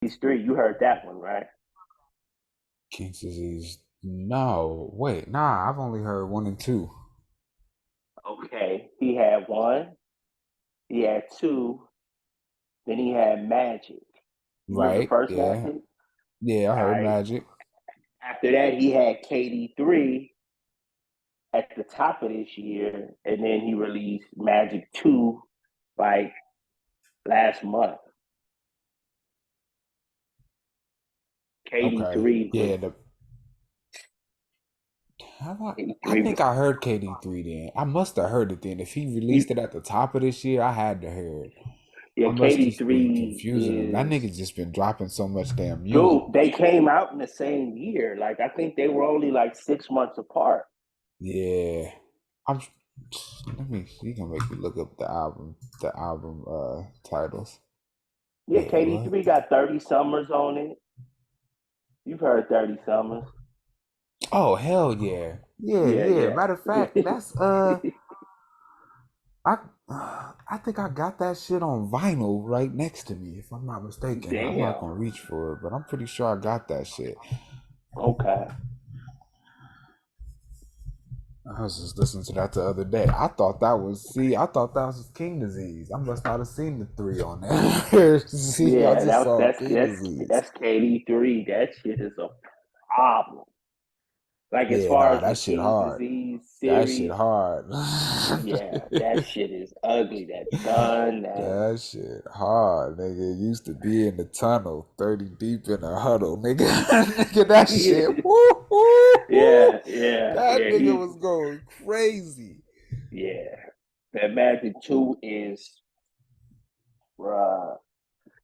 These three, you heard that one, right? King's Disease. No, wait, nah. I've only heard one and two. Okay. He had one, he had two, then he had Magic. You remember the Right? first Yeah, Magic? yeah. I All heard right. Magic. After that, he had KD3 at the top of this year, and then he released Magic 2 like last month. Okay. KD3 was Yeah. Have I 83 think was I heard KD3 then. I must have heard it then. If he you, released it at the top of this year, I had to hear it. yeah, I must just be KD3 confusing them. That is nigga's just been dropping so much damn music. dude, they came out in the same year. Like I think they were only like 6 months apart. Yeah. I'm let me you gonna make me look up the album titles. Yeah, Wait, KD3 what? got 30 Summers on it. You've heard 30 Summers. Oh hell yeah. Yeah, Yeah, yeah. yeah. Matter of fact, that's I I think I got that shit on vinyl right next to me, if I'm not mistaken. I'm not Damn. gonna reach for it, but I'm pretty sure I got that shit. Okay. I was just listening to that the other day. I thought that was King Disease. I must not have seen the three on there. See, I Yeah, just that, saw that's King that's Disease. that's KD3. That shit is a problem. Like as Yeah, far nah, as the that shit King hard. Disease That shit series, hard. yeah, that shit is ugly. That gun, that That shit hard, nigga. Used to be in the tunnel, 30 deep in a huddle, nigga. Nigga, that shit. Woo, woo, woo. yeah, yeah, That yeah. nigga He, was going crazy. yeah. That Magic 2 is,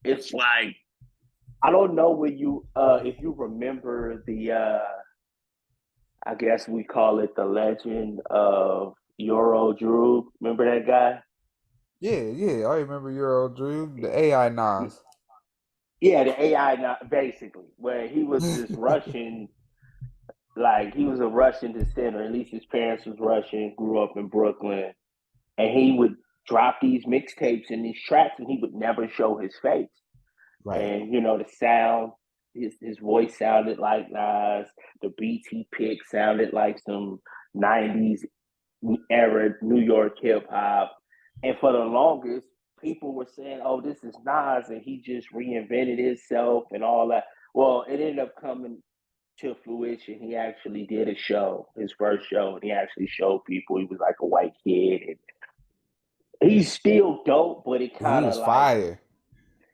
it's like I don't know when you if you remember the I guess we call it the legend of Euro Drew. Remember that guy? Yeah, yeah. I remember Euro Drew, the AI Nas. Yeah, the AI, not basically, where he was this Russian, like he was a Russian descent, or at least his parents was Russian, grew up in Brooklyn, and he would drop these mixtapes and these tracks, and he would never show his face. Right. And the sound, his voice sounded like Nas. The beats he picked sounded like some '90s era New York hip hop. And for the longest, people were saying, "Oh, this is Nas," and he just reinvented himself and all that. Well, it ended up coming to fruition. He actually did a show, his first show, and he actually showed people he was like a white kid, and he's still dope, but it He kind was of like fire.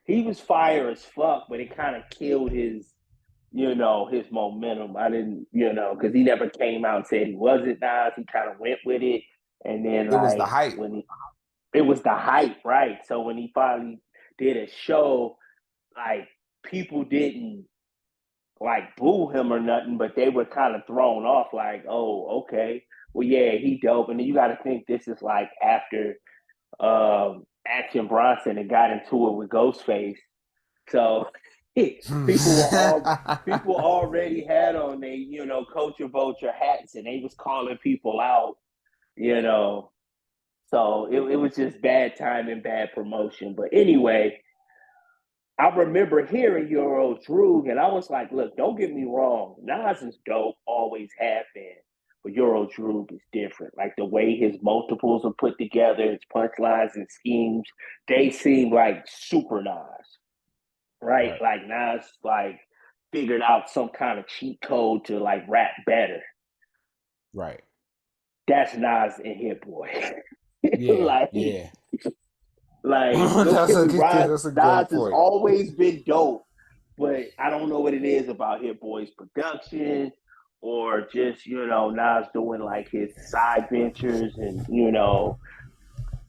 he was fire as fuck, but it kind of killed his momentum. I didn't, because he never came out and said he wasn't Nas. He kind of went with it, and then It was the like hype. when it was the hype, right? So when he finally did a show, like people didn't like boo him or nothing, but they were kind of thrown off, like, oh, okay, well, yeah, he dope. And then you got to think this is like after Action Bronson and got into it with Ghostface. So people already had on their culture vulture hats, and they was calling people out. You know, so it was just bad time and bad promotion. But anyway, I remember hearing Euro Droog, and I was like, look, don't get me wrong. Nas is dope, always have been. But Euro Droog is different. Like the way his multiples are put together, his punchlines and schemes, they seem like super Nas, right? Right. Like Nas, like figured out some kind of cheat code to like rap better. Right. That's Nas and Hit Boy. Yeah, like, yeah. don't get me wrong, That's a Nas great has point. always been dope, but I don't know what it is about Hit Boy's production or just, Nas doing like his side ventures and,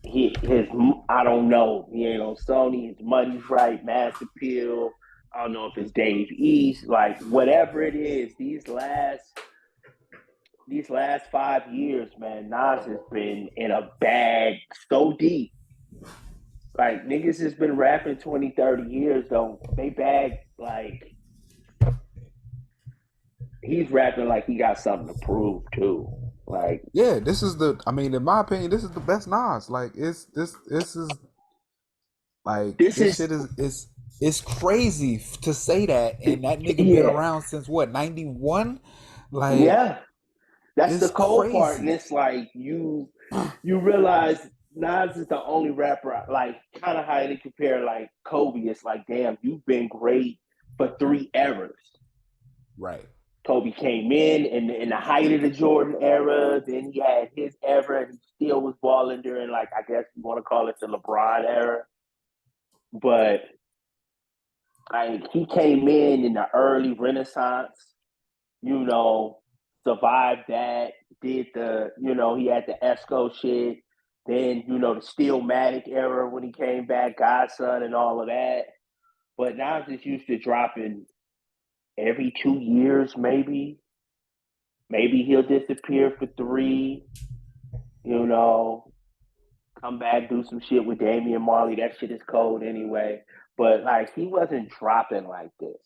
his, I don't know, Sony, his money's right, mass appeal. I don't know if it's Dave East, like whatever it is, these last 5 years, man, Nas has been in a bag so deep. Like niggas has been rapping 20, 30 years though. They bag like he's rapping like he got something to prove too. Like Yeah, this is the I mean, in my opinion, this is the best Nas. Like it's this is like this this is shit is it's It's crazy to say that, and that nigga been Yeah, around since what, 91? Like, yeah. That's the it's cold part, and crazy. it's like you realize Nas is the only rapper like kind of how they compare like Kobe. It's like, damn, you've been great for three eras. Right. Kobe came in the height of the Jordan era. Then he had his era, and he still was balling during, like, I guess you want to call it the LeBron era. But like he came in the early Renaissance. You know, survived that. Did the he had the Esco shit. Then the Stillmatic era when he came back, Godson and all of that. But now I'm just used to dropping every 2 years, maybe. Maybe he'll disappear for three, you know, come back, do some shit with Damian Marley. That shit is cold anyway. But like he wasn't dropping like this.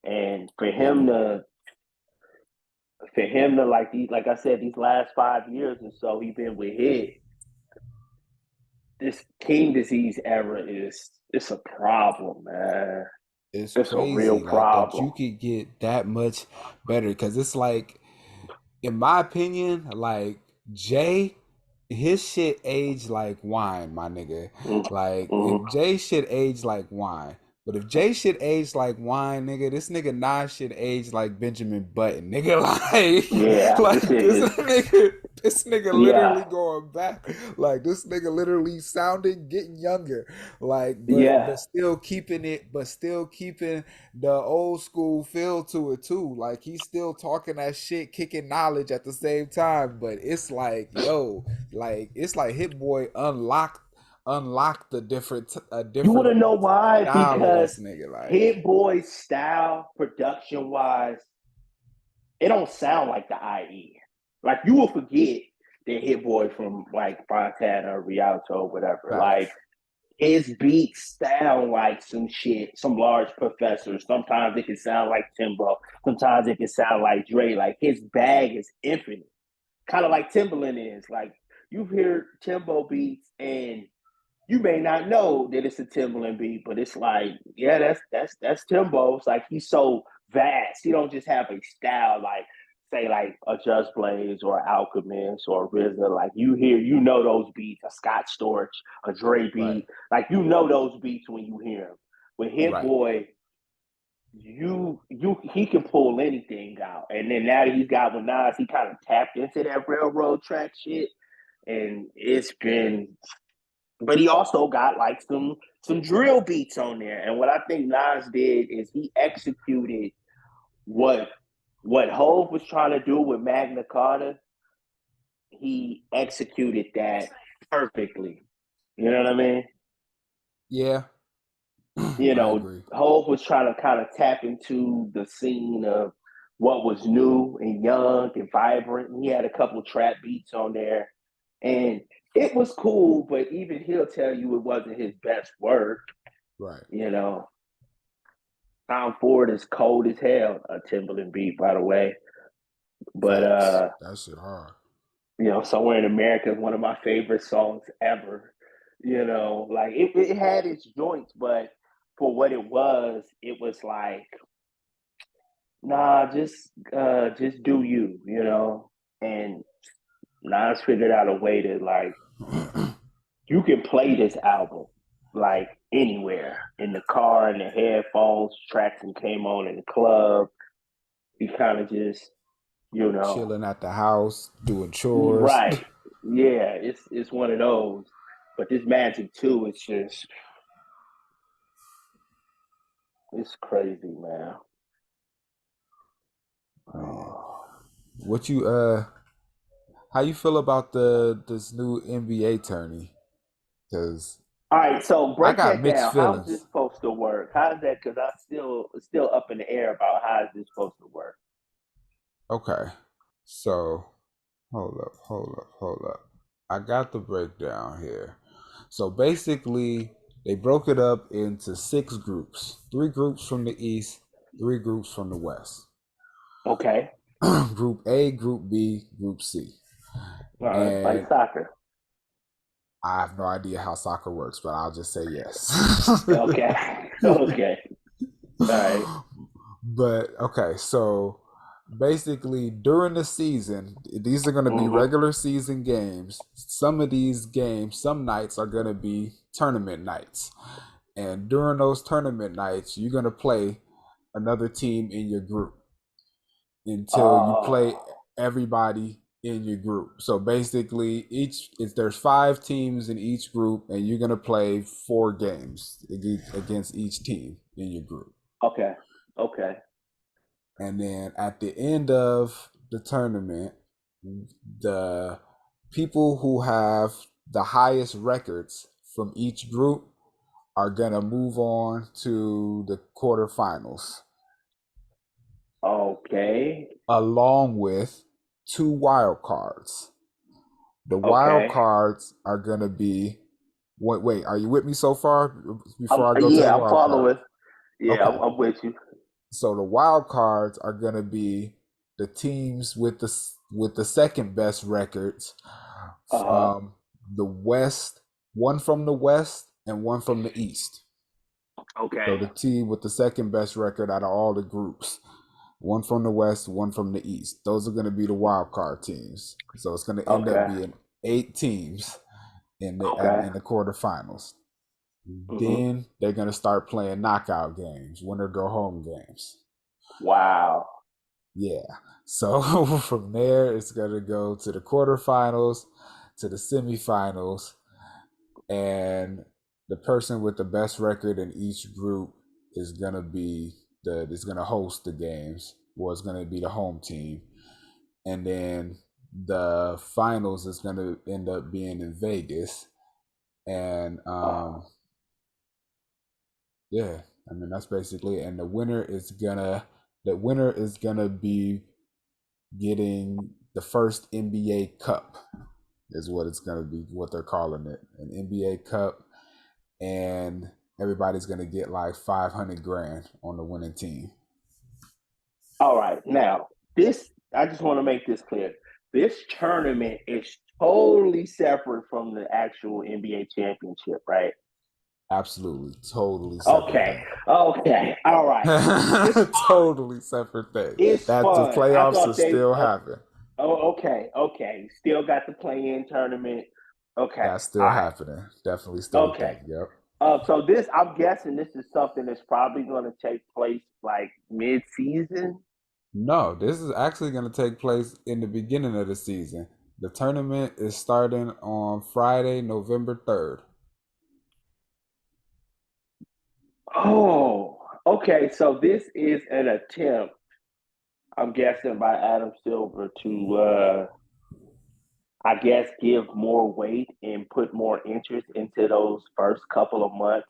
And Yeah. for him to like I said, these last 5 years or so, he been with Hit. This King Disease era it's a problem, man. It's It's a real crazy, like, that problem. you could get that much better. Because it's like, in my opinion, like, Jay, his shit aged like wine, my nigga. Like, if Mm-hmm. Jay shit aged like wine, but if Jay shit aged like wine, nigga, this nigga Nas shit aged like Benjamin Button, nigga. Like, Yeah, like this nigga literally yeah, going back. Like, this nigga literally sounding, getting younger. Like, but yeah. still keeping the old school feel to it too. Like, he's still talking that shit, kicking knowledge at the same time. But it's like, yo, like, it's like Hit Boy unlocked a You want different to know why? style of Because this nigga. Like, Hit Boy's style, production wise, it don't sound like the IE. Like you will forget the Hit Boy from like Fontana or Rialto or whatever. Like facts. his beats sound like some shit, some large professor. Sometimes it can sound like Timbo. Sometimes it can sound like Dre. Like his bag is infinite. Kind of like Timbaland is. Like you hear Timbo beats and you may not know that it's a Timbaland beat, but it's like, yeah, that's Timbo. It's like he's so vast. He don't just have a style like say like a Just Blaze or Alchemist or RZA. Like you know those beats, a Scott Storch, a Dre Right. beat. Like you know those beats when you hear them. With Hit Right. Boy, you he can pull anything out. And then now that he's got with Nas, he kind of tapped into that railroad track shit. And it's been but he also got like some drill beats on there. And what I think Nas did is he executed what what Hove was trying to do with Magna Carta. He executed that perfectly. You know what I mean? Yeah. You I know, agree. Hove was trying to kind of tap into the scene of what was new and young and vibrant. And he had a couple trap beats on there, and it was cool. But even he'll tell you it wasn't his best work. Right. You know, Tom Ford is cold as hell. A Timberland beat, by the way. But Facts. That shit hard. Somewhere in America is one of my favorite songs ever. Like it had its joints, but for what it was like, nah, just do you, And Nas figured out a way to like you can play this album like anywhere in the car, in the headphones, tracks and came on in the club. He kind of just, you know, Chilling at the house, doing chores. right. Yeah, it's one of those. But this Magic too, it's crazy, man. Man. Oh. What you how you feel about this new NBA tourney? Cause All right, so I break got that mixed down. How's this feelings. supposed to work? How's that? Because I still it's still up in the air about how is this supposed to work. Okay. So hold up. I got the breakdown here. So basically, they broke it up into 6 groups. 3 groups from the East, 3 groups from the West. Okay, Group A, Group B, Group C. all right, like And soccer. I have no idea how soccer works, but I'll just say yes. Okay, Okay. All right. But okay, so basically during the season, these are going to be Mm-hmm. regular season games. Some of these games, some nights are going to be tournament nights. And during those tournament nights, you're going to play another team in your group until you play Oh, everybody in your group. So basically, there's 5 teams in each group, and you're gonna play 4 games against each team in your group. okay. Okay. And then at the end of the tournament, the people who have the highest records from each group are gonna move on to the quarterfinals, Okay. along with 2 wild cards. The wild Okay. cards are gonna be wait, are you with me so far before I go to the Yeah, I'm wild card? following. Yeah, Okay. I'm with you. So the wild cards are gonna be the teams with the second best records. Uh-huh. Um, the West, one from the West and one from the East. So Okay. the team with the second best record out of all the groups, one from the West, one from the East. Those are going to be the wild card teams. So it's going to end up Okay. being 8 teams Okay. in the quarterfinals. Mm-hmm. Then they're going to start playing knockout games, winner go home games. Wow. Yeah. So from there, it's going to go to the quarterfinals, to the semifinals, and the person with the best record in each group is gonna be the is gonna host the games, or it's gonna be the home team, and then the finals is gonna end up being in Vegas, and Oh, yeah, I mean that's basically it. And the winner is gonna be getting the first NBA Cup is what it's gonna be, what they're calling it, an NBA Cup, and everybody's gonna get like 500 grand on the winning team. all right. Now, I just want to make this clear. This tournament is totally separate from the actual NBA championship, right? Absolutely, totally separate Okay. thing. Okay. All right. It's fun. Totally separate thing. It's That the fun. I playoffs are thought they. still happening. Oh, okay. Okay. Still got the play-in tournament. Okay. That's All still right. happening. Definitely still a Okay. thing. Yep. So this, I'm guessing, this is something that's probably going to take place like mid-season. No, this is actually going to take place in the beginning of the season. The tournament is starting on Friday, November 3rd. Oh, okay. So this is an attempt, I'm guessing, by Adam Silver to, I guess, give more weight and put more interest into those first couple of months.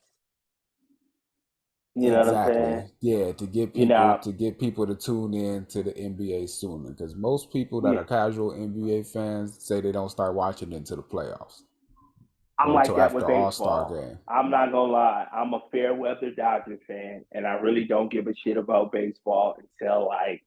You know what I'm saying? Exactly. Yeah, You know, to get people to tune in to the NBA sooner, because most people that yeah, are casual NBA fans say they don't start watching into the playoffs I'm or like until that with after All Star baseball. game. I'm not gonna lie. I'm a fair weather Dodger fan, and I really don't give a shit about baseball until like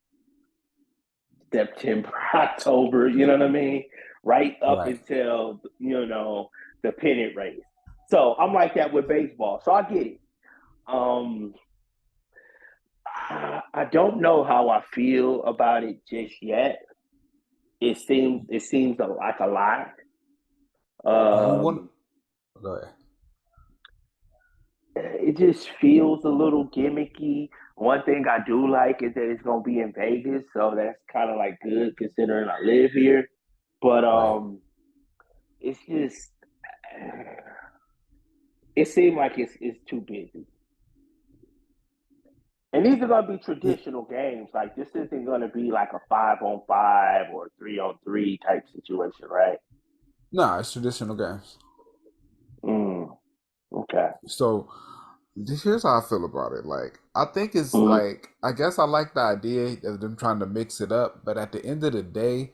September, October. You know what I mean? Right up Right. until the pennant race. So I'm like that with baseball. So I get it. Um, I don't know how I feel about it just yet. It seems like a lot. You want? Um, Go ahead. it just feels a little gimmicky. One thing I do like is that it's gonna be in Vegas, so that's kind of like good considering I live here. But Right. it's just it seemed like it's too busy. And these are gonna be Yeah. traditional games. Like this isn't gonna be like a 5-on-5 or 3-on-3 type situation, right? Nah, it's traditional games. Mm, okay. So here's how I feel about it. Like, I think it's Mm, like, I guess I like the idea of them trying to mix it up, but at the end of the day,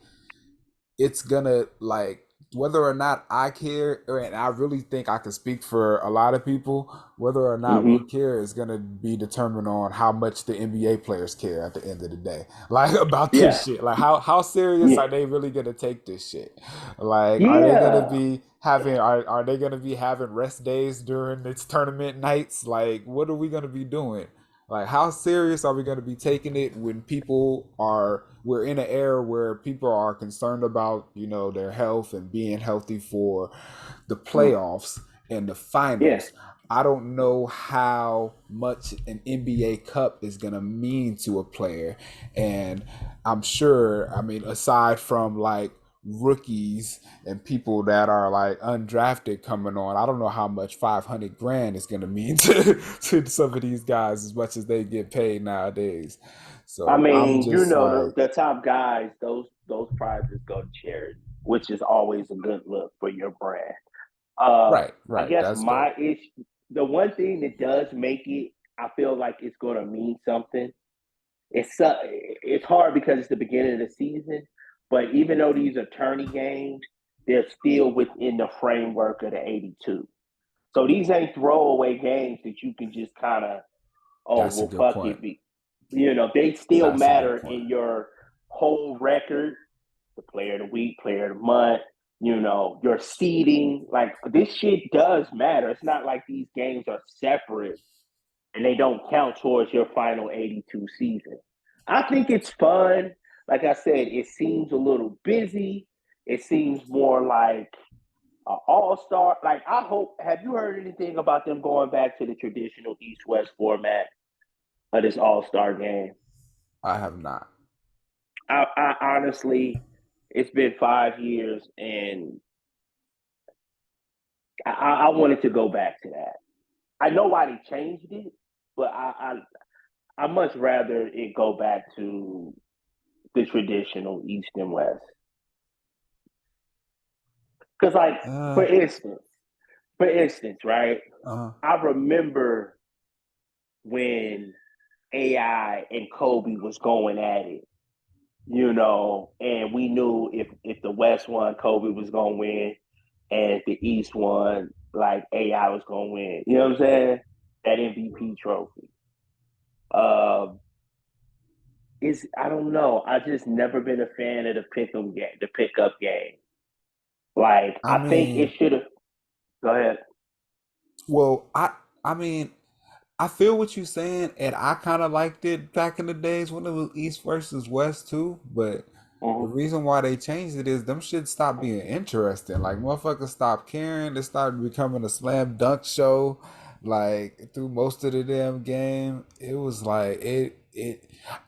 it's gonna like whether or not I care, and I really think I can speak for a lot of people, whether or not we Hmm. care is going to be determined on how much the NBA players care at the end of the day. Like about this Yeah. shit. Like how serious Yeah. are they really going to take this shit? Like are they going to Yeah. be having are they going to be having rest days during its tournament nights? Like what are we going to be doing? Like, how serious are we going to be taking it when we're in an era where people are concerned about, their health and being healthy for the Mm. playoffs and the Yeah. finals? I don't know how much an NBA Cup is going to mean to a player. And I'm sure, I mean, aside from like rookies and people that are like undrafted coming on, I don't know how much 500 grand is going to mean to some of these guys as much as they get paid nowadays. I So I'm mean, just like, the top guys, those prizes go to charity, which is always a good look for your brand. right, I right, guess that's my dope. issue, the one thing that does make it, I feel like it's going to mean something. It's hard because it's the beginning of the season, but even though these are tourney games, they're still within the framework of the 82. So these ain't throwaway games that you can just kind of, oh That's a well, good fuck point. it. They still That's a good matter point. in your whole record. The player of the week, player of the month. Your seeding. Like this shit does matter. It's not like these games are separate and they don't count towards your final 82 season. I think it's fun. Like I said, it seems a little busy. It seems more like an all-star. Like I hope. Have you heard anything about them going back to the traditional East-West format of this all-star game? I have not. I honestly, it's been 5 years, and I wanted to go back to that. I know why they changed it, but I much rather it go back to the traditional East and West. Because, like, Uh, for instance, for instance, right? uh, I remember when AI and Kobe was going at it, and we knew if the West won, Kobe was gonna win, and if the East won, like AI was gonna win. You know what I'm saying? That MVP trophy. Um, is I don't know. I just never been a fan of the pick'em game, the pickup game. Like I I think it mean, should have. Go ahead. well, I mean, I feel what you're saying, and I kind of liked it back in the days when it was East versus West too. But the Mm-hmm. reason why they changed it is them shit stopped being interesting. Like motherfuckers stopped caring. It started becoming a slam dunk show. Like through most of the damn game, it was like it.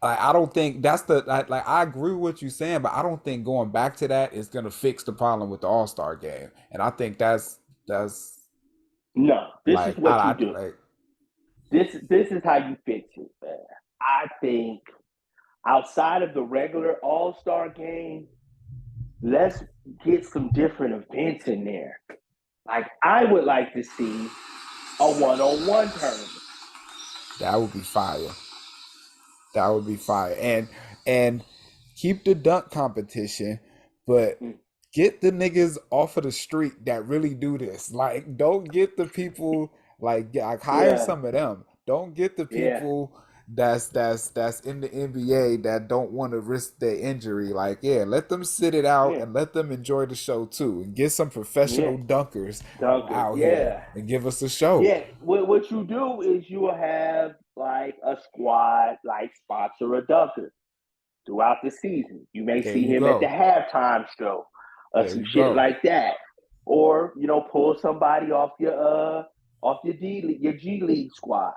Like I don't think that's like I agree with what you're saying, but I don't think going back to that is gonna fix the problem with the All Star game. And I think that's No, this is like what you I do. like. This is how you fix it, man. I think outside of the regular All Star game, let's get some different events in there. Like I would like to see a one-on-one tournament. That would be fire. That would be fire. And keep the dunk competition, but Mm. get the niggas off of the street that really do this. Like, don't get the people like hire Yeah, some of them. Don't get the yeah, people that's in the NBA that don't want to risk their injury. Like, yeah, let them sit it out yeah, and let them enjoy the show too. And get some yeah. professional dunkers Dunkers, out here yeah. and give us a show. Yeah, what you do is you will have like a squad like sponsor a dunker throughout the season. You may There see you him at the go. halftime show or There some you shit go. like that. Or, pull somebody off your G League squad,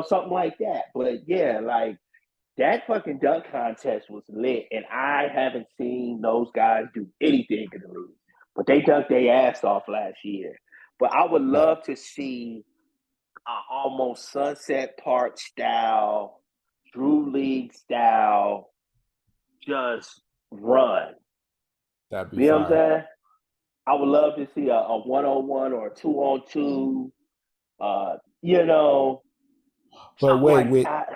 something like that. But yeah, like that fucking dunk contest was lit, and I haven't seen those guys do anything in the league. But they dunked their ass off last year. But I would Right. love to see almost Sunset Park style, Drew League style, just run. That'd be You know what I'm fire. saying? I would love to see a one-on-one or a two-on-two. You know, But something wait, like with that.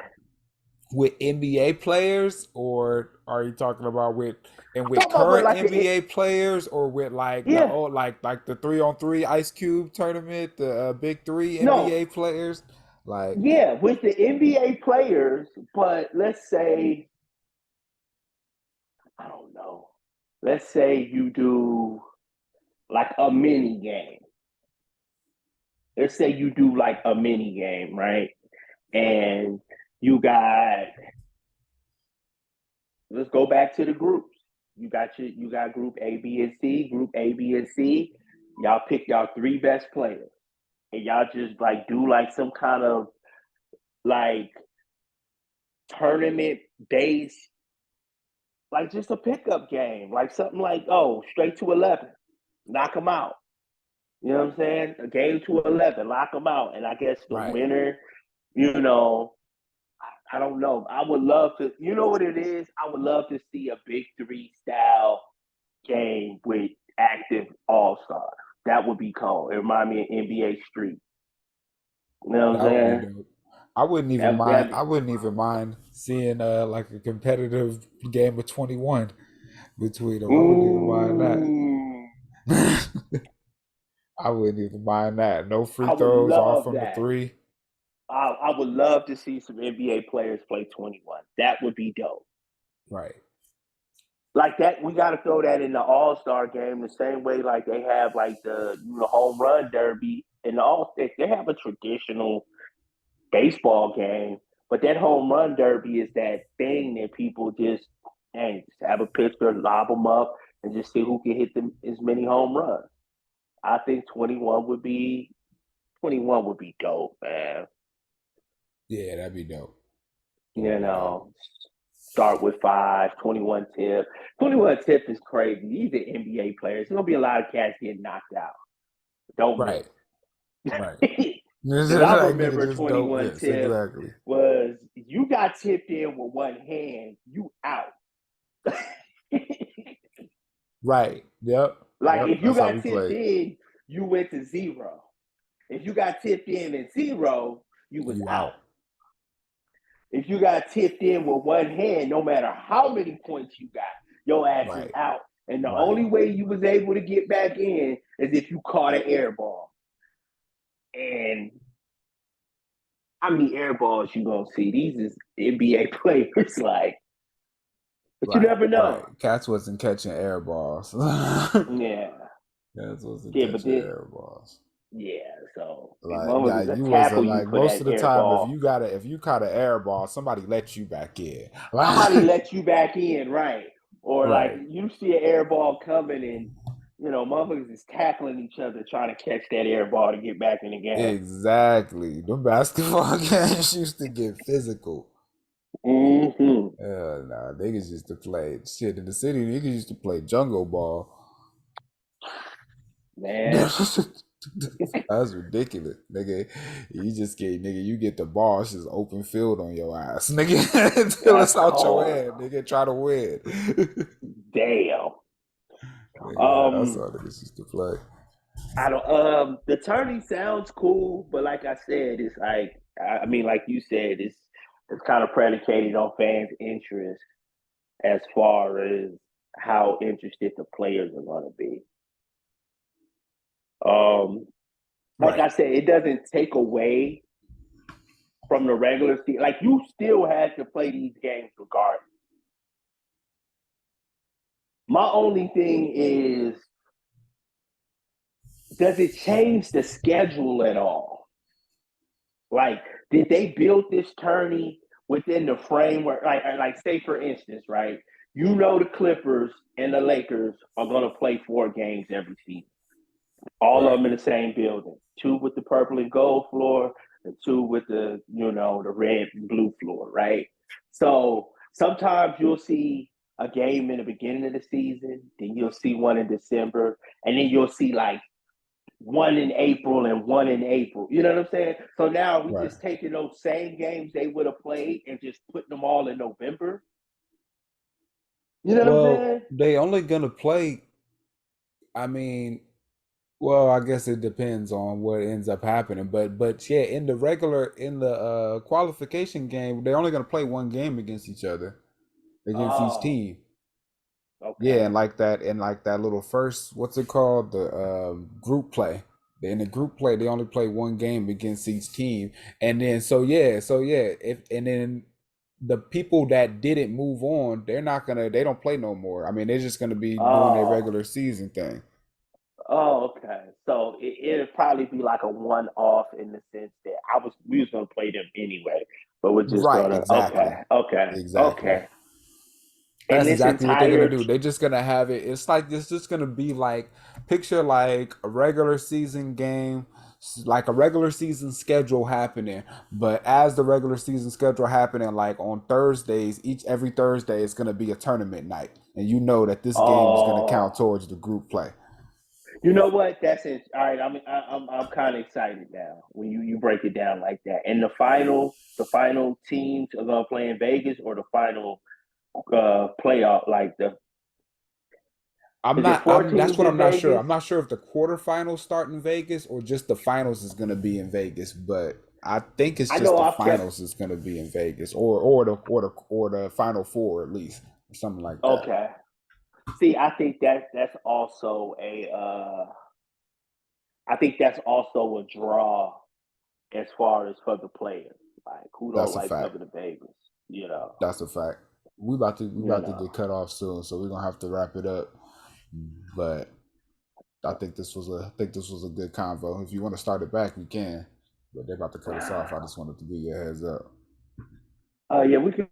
with NBA players, or are you talking about with I'm talking about with current like NBA players, or with like the yeah, old like the 3-on-3 Ice Cube tournament, the big three no, NBA players? Like, yeah, with the NBA players, but let's say I don't know. Let's say you do like a mini game. Let's say you do like a mini game, right? And you got let's go back to the groups. You got group A, B, and C. Group A, B, and C. Y'all pick y'all three best players, and y'all just like do like some kind of like tournament based, like just a pickup game, like something like straight to 11, knock them out. You know what I'm saying? A game to 11, lock them out, and I guess the right. winner, you know, I don't know. I would love to. You know what it is? I would love to see a big three style game with active all stars. That would be cool. It remind me of NBA Street. You know what I'm That would be saying? dope. I wouldn't even mind. That I wouldn't even mind seeing like a competitive game of 21 between them. I wouldn't even mind mm, that. I wouldn't even mind that. No free I would throws, all love from the that. three. I would love to see some NBA players play 21. That would be dope. Right. Like that, we got to throw that in the All Star game the same way like they have like the home run derby and they have a traditional baseball game, but that home run derby is that thing that people just just have a pitcher, lob them up, and just see who can hit them as many home runs. I think 21 would be dope, man. Yeah, that'd be dope. That'd You be dope. know, start with five, 21 tip. 21 tip is crazy. These are NBA players. There's gonna be a lot of cats getting knocked out. Don't miss. Right. Right. Because I Like nigga remember just don't 21 miss. tip Exactly. was you got tipped in with one hand, you out. Right. Yep. Like Yep. if you That's how got we tipped played. in, you went to zero. If you got tipped in at zero, you was You out. out. If you got tipped in with one hand, no matter how many points you got, your ass is Right. out. And the Right. only way you was able to get back in is if you caught an air ball. And how many air balls you gonna see? These is NBA players, like, but you Right. never Right. know. Cats wasn't catching air balls. Yeah, Cats wasn't yeah, but catching then air balls. yeah. So if Like, yeah, motherfuckers will you was tackle you like for most that of the air time ball, if you caught an air ball, somebody let you back in. somebody let you back in, right? Or like Right. you see an air ball coming and motherfuckers is tackling each other trying to catch that air ball to get back in the game. Exactly. The basketball games used to get physical. Mm-hmm. Nah, niggas used to play shit in the city. Niggas used to play jungle ball. Man. That's ridiculous, nigga. You just get, nigga. You get the ball, it's just open field on your ass, nigga. Until That's it's out your cold. hand, nigga. Try to win. Damn. Nigga, that's Um how niggas used to play. I don't the tourney sounds cool, but like I said, it's like I mean, like you said, it's kind of predicated on fans' interest as far as how interested the players are gonna be. Um like I Right. said, it doesn't take away from the regular season. Like you still had to play these games regardless. My only thing is, does it change the schedule at all? Like, did they build this tourney within the framework? Like say for instance, right? The Clippers and the Lakers are gonna play 4 games every season. All of Right. them in the same building. 2 with the purple and gold floor, and 2 with the red and blue floor, right? So sometimes you'll see a game in the beginning of the season, then you'll see one in December, and then you'll see like one in April and one in April. You know what I'm saying? So now we Right. just taking those same games they would have played and just putting them all in November. You know what I'm Well, saying? they only gonna play. I mean, Well, I guess it depends on what ends up happening, but yeah, in the qualification game, they're only gonna play one game against each other, against each Oh, team. Yeah, okay. and like that little first, what's it called? The group play. In the group play, they only play one game against each team, and then so yeah, if and then the people that didn't move on, they don't play no more. I mean, they're just gonna be doing their Oh, regular season thing. oh, okay. So it'd probably be like a one-off in the sense that we was gonna play them anyway, but we're just Right, gonna exactly, exactly. okay. And That's this exactly what they're gonna entire do. They're just gonna have it. It's just gonna be like picture like a regular season game, like a regular season schedule happening. But as the regular season schedule happening, like on Thursdays, every Thursday is gonna be a tournament night, and you know that this game is gonna count oh, towards the group play. you know what? That's it. All right, I'm kind of excited now when you break it down like that. And the final teams are gonna play in Vegas, or the final playoff, like the I'm is it not. four That's teams what in I'm not sure. Vegas? I'm not sure if the quarterfinals start in Vegas or just the finals is going to be in Vegas. But I think it's I just know the I've kept finals is going to be in Vegas, or the final four at least, or something like that. okay. See, I think that's also I think that's also a draw as far as for the players. Like who don't That's a like fact. coming to Vegas, you know. That's a fact. We You about to know. get cut off soon, so we're gonna have to wrap it up. But I think this was a good convo. If you want to start it back, we can. But they're about to cut us off. I just wanted to give you a heads up. Yeah, we can